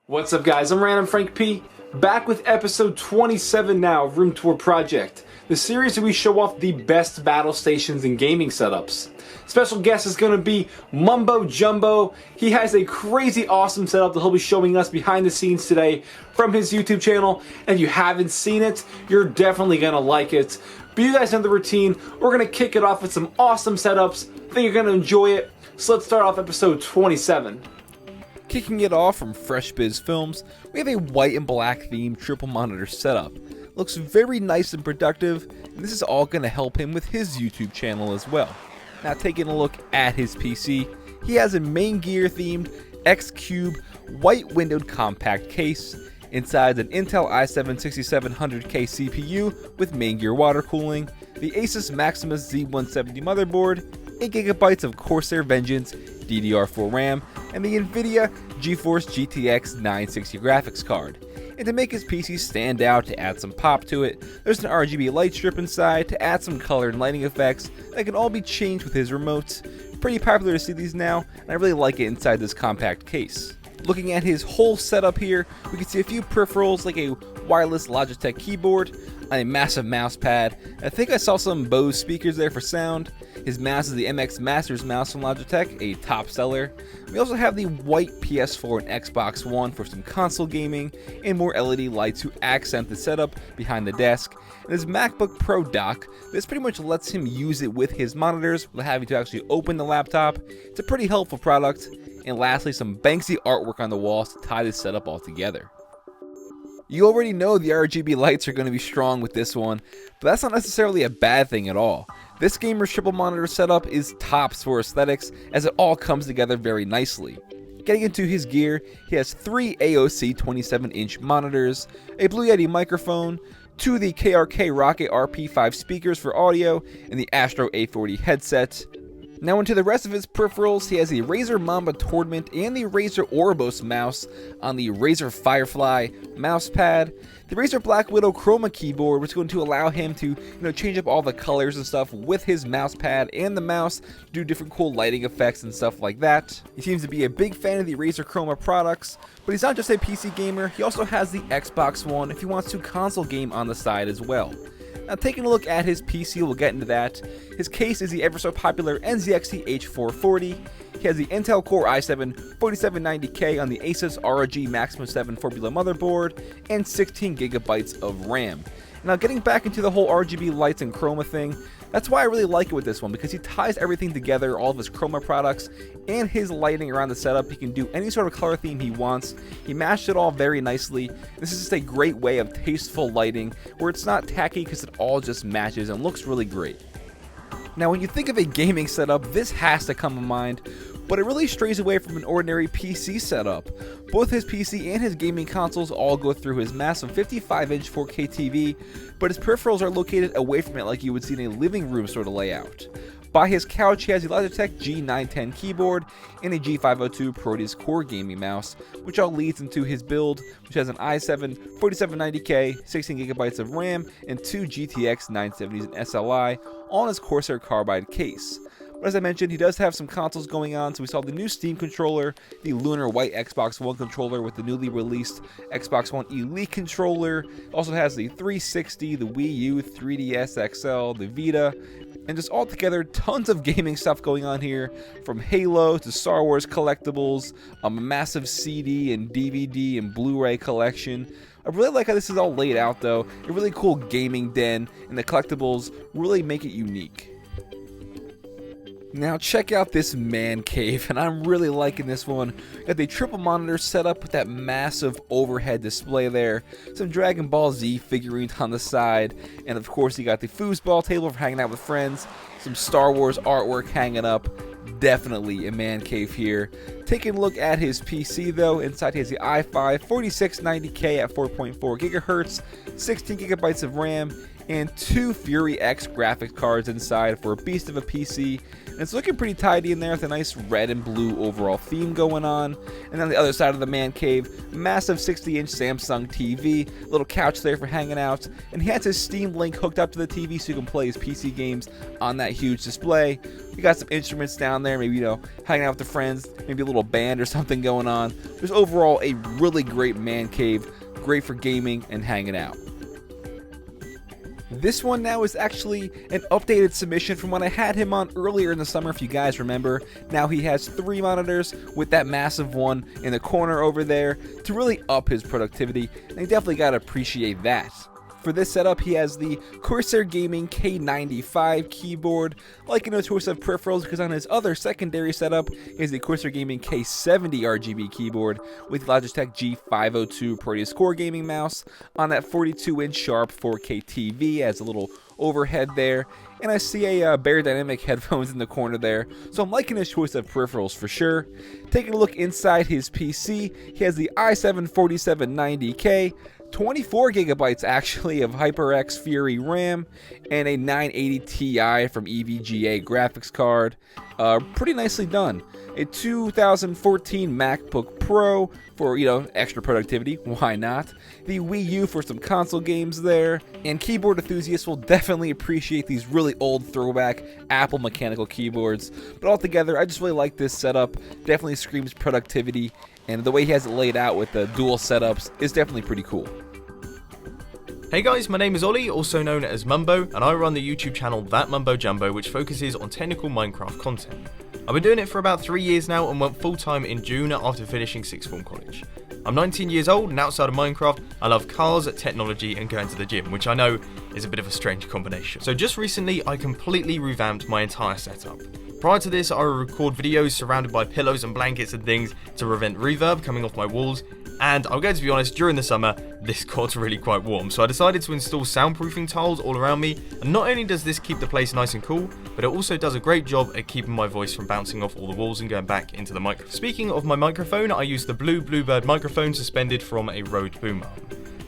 What's up guys, I'm randomfrankp, back with episode 27 now of Room Tour Project, the series where we show off the best battle stations and gaming setups. Special guest is going to be Mumbo Jumbo. He has a crazy awesome setup that he'll be showing us behind the scenes today from his YouTube channel. And if you haven't seen it, you're definitely going to like it. But you guys know the routine, we're going to kick it off with some awesome setups. I think you're going to enjoy it. So let's start off episode 27. Kicking it off from Freshbiz Films, we have a white and black themed triple monitor setup. Looks very nice and productive, and this is all going to help him with his YouTube channel as well. Now taking a look at his PC, he has a main gear themed X-Cube white windowed compact case. Inside an Intel i7-6700K CPU with main gear water cooling, the Asus Maximus Z170 motherboard, 8GB of Corsair Vengeance DDR4 RAM, and the NVIDIA GeForce GTX 960 graphics card. And to make his PC stand out, to add some pop to it, there's an RGB light strip inside to add some color and lighting effects that can all be changed with his remote. Pretty popular to see these now, and I really like it inside this compact case. Looking at his whole setup here, we can see a few peripherals like a wireless Logitech keyboard, a massive mouse pad. I think I saw some Bose speakers there for sound. His mouse is the MX Masters mouse from Logitech, a top seller. We also have the white PS4 and Xbox One for some console gaming, and more LED lights to accent the setup behind the desk. And his MacBook Pro dock, this pretty much lets him use it with his monitors without having to actually open the laptop. It's a pretty helpful product. And lastly, some Banksy artwork on the walls to tie this setup all together. You already know the RGB lights are going to be strong with this one, but that's not necessarily a bad thing at all. This gamer's triple monitor setup is tops for aesthetics as it all comes together very nicely. Getting into his gear, he has 3 AOC 27-inch monitors, a Blue Yeti microphone, 2 of the KRK Rocket RP5 speakers for audio, and the Astro A40 headset. Now into the rest of his peripherals, he has the Razer Mamba Tournament and the Razer Orbos mouse on the Razer Firefly mouse pad, the Razer Black Widow Chroma keyboard, which is going to allow him to change up all the colors and stuff with his mouse pad and the mouse to do different cool lighting effects and stuff like that. He seems to be a big fan of the Razer Chroma products, but he's not just a PC gamer, he also has the Xbox One if he wants to console game on the side as well. Now taking a look at his PC, we'll get into that. His case is the ever so popular NZXT H440. He has the Intel Core i7-4790K on the Asus ROG Maximus 7 4-below motherboard and 16GB of RAM. Now getting back into the whole RGB lights and chroma thing, that's why I really like it with this one, because he ties everything together, all of his chroma products and his lighting around the setup. He can do any sort of color theme he wants. He mashed it all very nicely. This is just a great way of tasteful lighting where it's not tacky because it all just matches and looks really great. Now when you think of a gaming setup, this has to come to mind, but it really strays away from an ordinary PC setup. Both his PC and his gaming consoles all go through his massive 55-inch 4K TV, but his peripherals are located away from it like you would see in a living room sort of layout. By his couch, he has a Logitech G910 keyboard and a G502 Proteus Core gaming mouse, which all leads into his build, which has an i7-4790K, 16GB of RAM, and 2 GTX 970s and SLI on his Corsair Carbide case. But as I mentioned, he does have some consoles going on, so we saw the new Steam controller, the Lunar White Xbox One controller with the newly released Xbox One Elite controller. Also has the 360, the Wii U, 3DS XL, the Vita, and just altogether tons of gaming stuff going on here, from Halo to Star Wars collectibles, a massive CD and DVD and Blu-ray collection. I really like how this is all laid out though, a really cool gaming den, and the collectibles really make it unique. Now check out this man cave, and I'm really liking this one. Got the triple monitor set up with that massive overhead display there, some Dragon Ball Z figurines on the side, and of course you got the foosball table for hanging out with friends, some Star Wars artwork hanging up. Definitely a man cave here. Taking a look at his PC though, inside he has the i5 4690K at 4.4 GHz, 16GB of RAM, and 2 Fury X graphics cards inside for a beast of a PC. And it's looking pretty tidy in there with a nice red and blue overall theme going on. And on the other side of the man cave, massive 60-inch Samsung TV, little couch there for hanging out, and he has his Steam Link hooked up to the TV so you can play his PC games on that huge display. We got some instruments down there, maybe, hanging out with the friends, maybe a little band or something going on. There's overall a really great man cave, great for gaming and hanging out. This one now is actually an updated submission from when I had him on earlier in the summer, if you guys remember. Now he has 3 monitors with that massive one in the corner over there to really up his productivity, and you definitely gotta appreciate that. For this setup, he has the Corsair Gaming K95 keyboard, like a choice of peripherals, because on his other secondary setup is the Corsair Gaming K70 RGB keyboard with Logitech G502 Proteus Core gaming mouse on that 42-inch Sharp 4K TV as a little overhead there, and I see a Beyerdynamic headphones in the corner there, so I'm liking his choice of peripherals for sure. Taking a look inside his PC, he has the i7-4790K, 24 gigabytes actually of HyperX Fury RAM, and a 980 Ti from EVGA graphics card. Pretty nicely done. A 2014 MacBook Pro for, extra productivity, why not? The Wii U for some console games there, and keyboard enthusiasts will definitely appreciate these really old throwback Apple mechanical keyboards. But altogether, I just really like this setup. Definitely screams productivity, and the way he has it laid out with the dual setups is definitely pretty cool. Hey guys, my name is Ollie, also known as Mumbo, and I run the YouTube channel That Mumbo Jumbo, which focuses on technical Minecraft content. I've been doing it for about 3 years now and went full-time in June after finishing sixth form college. I'm 19 years old, and outside of Minecraft, I love cars, technology, and going to the gym, which I know is a bit of a strange combination. So just recently, I completely revamped my entire setup. Prior to this, I would record videos surrounded by pillows and blankets and things to prevent reverb coming off my walls, and I'm going to be honest, during the summer, this got really quite warm, so I decided to install soundproofing tiles all around me, and not only does this keep the place nice and cool, but it also does a great job at keeping my voice from bouncing off all the walls and going back into the microphone. Speaking of my microphone, I use the Blue Bluebird microphone suspended from a Rode boom arm.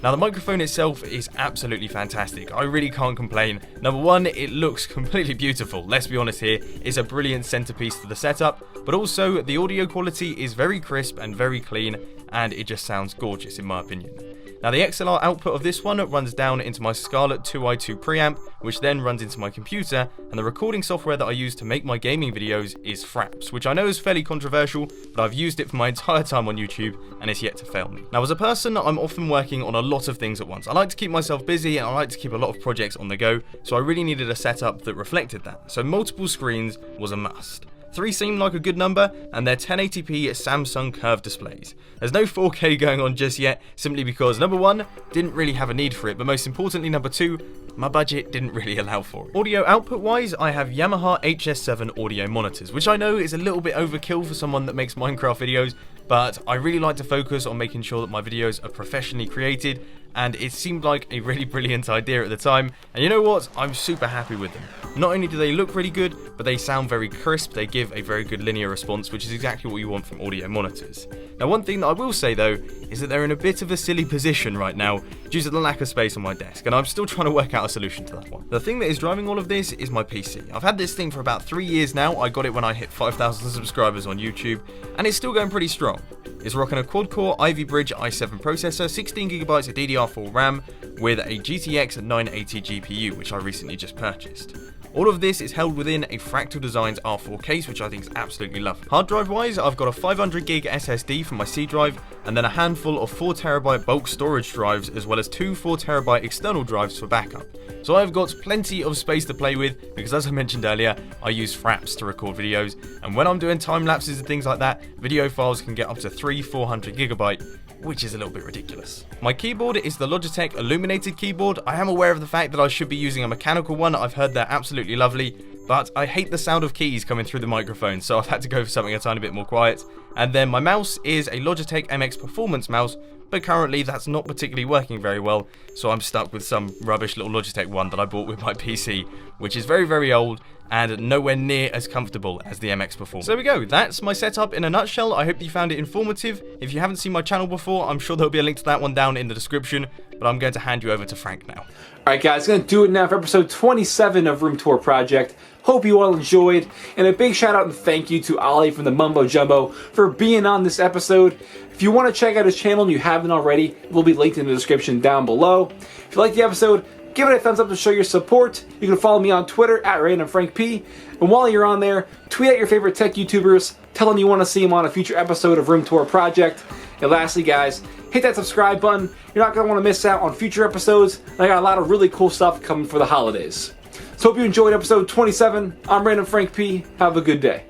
Now the microphone itself is absolutely fantastic, I really can't complain. Number one, it looks completely beautiful, let's be honest here, it's a brilliant centerpiece to the setup, but also the audio quality is very crisp and very clean, and it just sounds gorgeous in my opinion. Now the XLR output of this one runs down into my Scarlett 2i2 preamp, which then runs into my computer, and the recording software that I use to make my gaming videos is Fraps, which I know is fairly controversial, but I've used it for my entire time on YouTube, and it's yet to fail me. Now as a person, I'm often working on a lot of things at once. I like to keep myself busy, and I like to keep a lot of projects on the go, so I really needed a setup that reflected that, so multiple screens was a must. 3 seemed like a good number, and they're 1080p Samsung curved displays. There's no 4K going on just yet, simply because number 1, didn't really have a need for it, but most importantly number 2, my budget didn't really allow for it. Audio output wise, I have Yamaha HS7 audio monitors, which I know is a little bit overkill for someone that makes Minecraft videos, but I really like to focus on making sure that my videos are professionally created, and it seemed like a really brilliant idea at the time, and you know what, I'm super happy with them. Not only do they look really good, but they sound very crisp, they give a very good linear response, which is exactly what you want from audio monitors. Now one thing that I will say though, is that they're in a bit of a silly position right now, due to the lack of space on my desk, and I'm still trying to work out a solution to that one. The thing that is driving all of this is my PC. I've had this thing for about 3 years now, I got it when I hit 5,000 subscribers on YouTube, and it's still going pretty strong. It's rocking a quad-core Ivy Bridge i7 processor, 16GB of DDR4 RAM, with a GTX 980 GPU, which I recently just purchased. All of this is held within a Fractal Designs R4 case, which I think is absolutely lovely. Hard drive wise, I've got a 500GB SSD for my C drive, and then a handful of 4TB bulk storage drives, as well as 2 4TB external drives for backup. So I've got plenty of space to play with, because as I mentioned earlier, I use Fraps to record videos, and when I'm doing time lapses and things like that, video files can get up to 300-400GB, which is a little bit ridiculous. My keyboard is the Logitech illuminated keyboard. I am aware of the fact that I should be using a mechanical one. I've heard they're absolutely lovely, but I hate the sound of keys coming through the microphone, so I've had to go for something a tiny bit more quiet. And then my mouse is a Logitech MX Performance mouse, but currently that's not particularly working very well, so I'm stuck with some rubbish little Logitech one that I bought with my PC, which is very, very old and nowhere near as comfortable as the MX Performance. So there we go, that's my setup in a nutshell. I hope you found it informative. If you haven't seen my channel before, I'm sure there'll be a link to that one down in the description. but I'm going to hand you over to Frank now. Alright guys, going to do it now for episode 27 of Room Tour Project. Hope you all enjoyed, and a big shout out and thank you to Ollie from the Mumbo Jumbo for being on this episode. If you want to check out his channel and you haven't already, it will be linked in the description down below. If you like the episode, give it a thumbs up to show your support. You can follow me on Twitter at randomfrankp, and while you're on there, tweet at your favorite tech YouTubers, tell them you want to see them on a future episode of Room Tour Project. And lastly guys, hit that subscribe button. You're not going to want to miss out on future episodes, and I got a lot of really cool stuff coming for the holidays. So hope you enjoyed episode 27. I'm Random Frank P. Have a good day.